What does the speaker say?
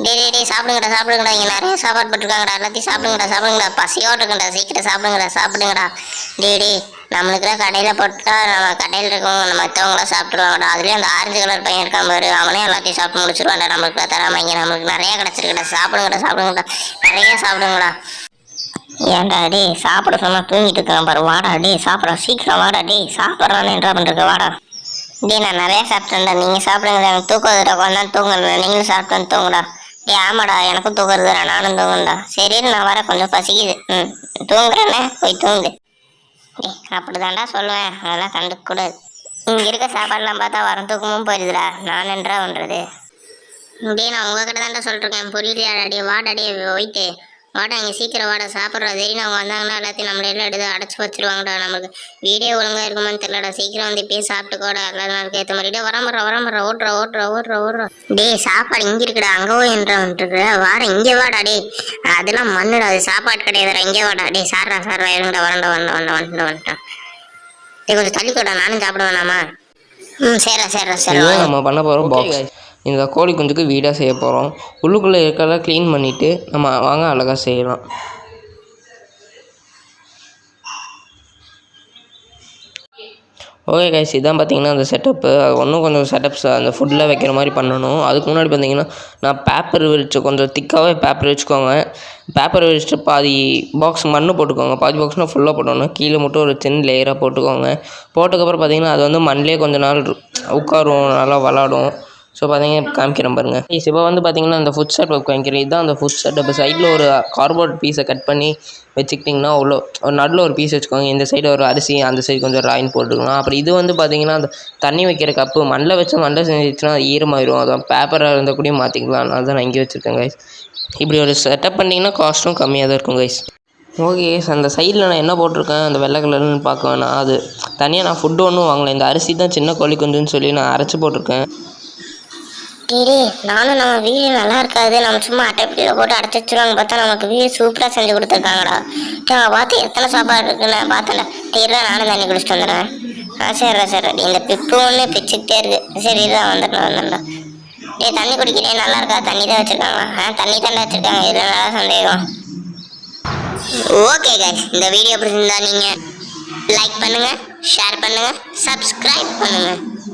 டேய் சாப்பிடுங்கடா இங்கே நிறைய சாப்பாடு போட்டிருக்காங்கடா, எல்லாத்தையும் சாப்பிடுங்கடா பசியோடு இருக்குங்கடா, சீக்கிரம் சாப்பிடுங்கடா. டேய் நம்மளுக்குலாம் கடையில் போட்டால் நம்ம கடையில் இருக்கவங்க மற்றவங்களாம் சாப்பிட்ருவாங்கடா. அதுலேயும் அந்த ஆரஞ்சு கலர் பையன் இருக்கான் பாரு, அவனே எல்லாத்தையும் சாப்பிட்டு முடிச்சிருவான்டா. நம்மளுக்குலாம் தராமல் இங்கே நம்மளுக்கு நிறையா கிடச்சிருக்குடா. சாப்பிடுங்கடா நிறைய சாப்பிடுங்கடா. ஏன்டா டேய் சாப்பிட சொன்னால் தூங்கிட்டு இருக்கான் பாரு, வாடா டேய் சாப்பிட்றா, சீக்கிரம் வாடா டேய் சாப்பிட்றான்னு என்ன பண்ணுறக்க வாடா. டேய் நான் நிறையா சாப்பிட்டேன்டா, நீங்கள் சாப்பிடுங்கடா, எனக்கு தூக்கம் வருதுடா, கொஞ்ச நேரம் தூங்குறேன், நீங்களும் சாப்பிட்டு தூங்குடா. டேய் ஆமாடா எனக்கும் தூங்குறதுடா, நானும் தூங்குண்டா. சரின்னு நான் வரேன், கொஞ்சம் பசிக்குது. தூங்குறேன்னே போய் தூங்கு. டேய் அப்படிதான்டா சொல்லுவேன், அதெல்லாம் கண்டுக்கூடாது. இங்கே இருக்க சாப்பாடுலாம் பார்த்தா வரம் தூக்கமும் போயிடுதுடா, நான் என்னடா பண்ணுறது. டேய் நான் உங்ககிட்ட தான்டா சொல்லிருக்கேன், புரியலையாடா. டே வாடா டே போயிட்டு வாடா, இங்கே சீக்கிரம் வாடா சாப்பிட்றா. சரி அவங்க வந்தாங்கன்னா எல்லாத்தையும் நம்மள எல்லாம் எடுத்து அடைச்சி வச்சிருவாங்கடா. நமக்கு வீடியோ ஒழுங்காக இருக்குமான்னு தெரியலடா. சீக்கிரம் வந்து இப்பயே சாப்பிட்டுக்கோடா, எல்லாரும் ஏற்ற மாதிரி. டே வரம்புறா ஓடுறா. டே சாப்பாடு இங்கே இருக்குடா, அங்கே போய் வந்துருக்குற வாட, இங்கே வாடா. டே அதெல்லாம் மண்ணுடா, அது சாப்பாடு கிடையாதுடா, இங்கே வாடா. டே சாரா இருங்கடா, வந்துட்டான். டே கொஞ்சம் தள்ளிக்கோடா, நானும் சாப்பிட வேணாமா? சரி இதுதான் நம்ம பண்ண போகிறோம் பாக்ஸ். இந்த கோழி குஞ்சுக்கு வீடாக செய்ய போகிறோம். உள்ளுக்குள்ளே இருக்கிறதெல்லாம் க்ளீன் பண்ணிவிட்டு நம்ம வாங்க அழகாக செய்யலாம். ஓகே கைஸ், இதான் பார்த்தீங்கன்னா அந்த செட்டப்பு. இன்னும் கொஞ்சம் செட்டப்ஸ் அந்த ஃபுட்டில் வைக்கிற மாதிரி பண்ணணும். அதுக்கு முன்னாடி பார்த்தீங்கன்னா நான் பேப்பர் விரிச்சு, கொஞ்சம் திக்காகவே பேப்பர் வச்சுக்கோங்க. பேப்பர் விரிச்சிட்டு பாதி பாக்ஸ் மண் போட்டுக்கோங்க. பாதி பாக்ஸ்னால் ஃபுல்லாக போட்டோன்னா கீழே மட்டும் ஒரு சின்ன லேயராக போட்டுக்கோங்க. போட்டதுக்கப்புறம் பார்த்தீங்கன்னா அது வந்து மண்ணிலே கொஞ்சம் நாள் உட்காரும், நல்லா விளாடும். ஸோ பார்த்தீங்கன்னா காமிக்கிறேன் பாருங்கள். இப்போ வந்து பார்த்தீங்கன்னா அந்த ஃபுட் செட்டப் காமிக்கிறேன். இதுதான் அந்த ஃபுட் செட்டப். சைடில் ஒரு கார்ட்போர்ட் பீஸை கட் பண்ணி வச்சுக்கிட்டிங்கன்னா உள்ள ஒரு நடுவில் ஒரு பீஸ் வச்சுக்கோங்க. இந்த சைடு ஒரு அரிசி, அந்த சைடு கொஞ்சம் ராயின் போட்டுக்கலாம். அப்புறம் இது வந்து பார்த்தீங்கன்னா அந்த தண்ணி வைக்கிற கப்பு, மண்ணில் வச்சு மண்ணில் செஞ்சிச்சுன்னா ஈரமாயிடும். அதான் பேப்பராக இருந்தால் கூட மாற்றிக்கலாம். அதுதான் நான் இங்கே வச்சுருக்கேன் கைஸ். இப்படி ஒரு செட்டப் பண்ணிங்கன்னா காஸ்ட்டும் கம்மியாக தான் இருக்கும் கைஸ். ஓகே கைஸ், அந்த சைடில் நான் என்ன போட்டிருக்கேன் அந்த வெள்ளை கலர்னு பார்க்க வேணாம். அது தனியாக நான் ஃபுட்டு ஒன்றும் வாங்கலை. இந்த அரிசி தான் சின்ன கோழி குஞ்சுன்னு சொல்லி நான் அரைச்சி போட்டிருக்கேன். டே நானும் நம்ம வீடு நல்லா இருக்காது, நம்ம சும்மா அட்டைப்பட்டியில் போட்டு அடைச்சி வச்சுருவாங்க. பார்த்தா நமக்கு வீடு சூப்பராக செஞ்சு கொடுத்துருக்காங்கடா. பார்த்து எத்தனை சாப்பாடு இருக்குன்னு பார்த்தேன்டா. டீரா நானும் தண்ணி குடிச்சிட்டு வந்துடுறேன். சரி இந்த பிப்பு ஒன்று பிச்சுக்கிட்டே இருக்குது. சரி தான் வந்துடா. டே தண்ணி குடிக்கிறேன், நல்லா இருக்கா? தண்ணி தான் வச்சுருக்காங்களா? தண்ணி தானே வச்சுருக்காங்க, இதில் நல்லா சந்தேகம். ஓகே கைஸ், இந்த வீடியோ பிடிச்சிருந்தா நீங்கள் லைக் பண்ணுங்கள், ஷேர் பண்ணுங்கள், சப்ஸ்கிரைப் பண்ணுங்கள்.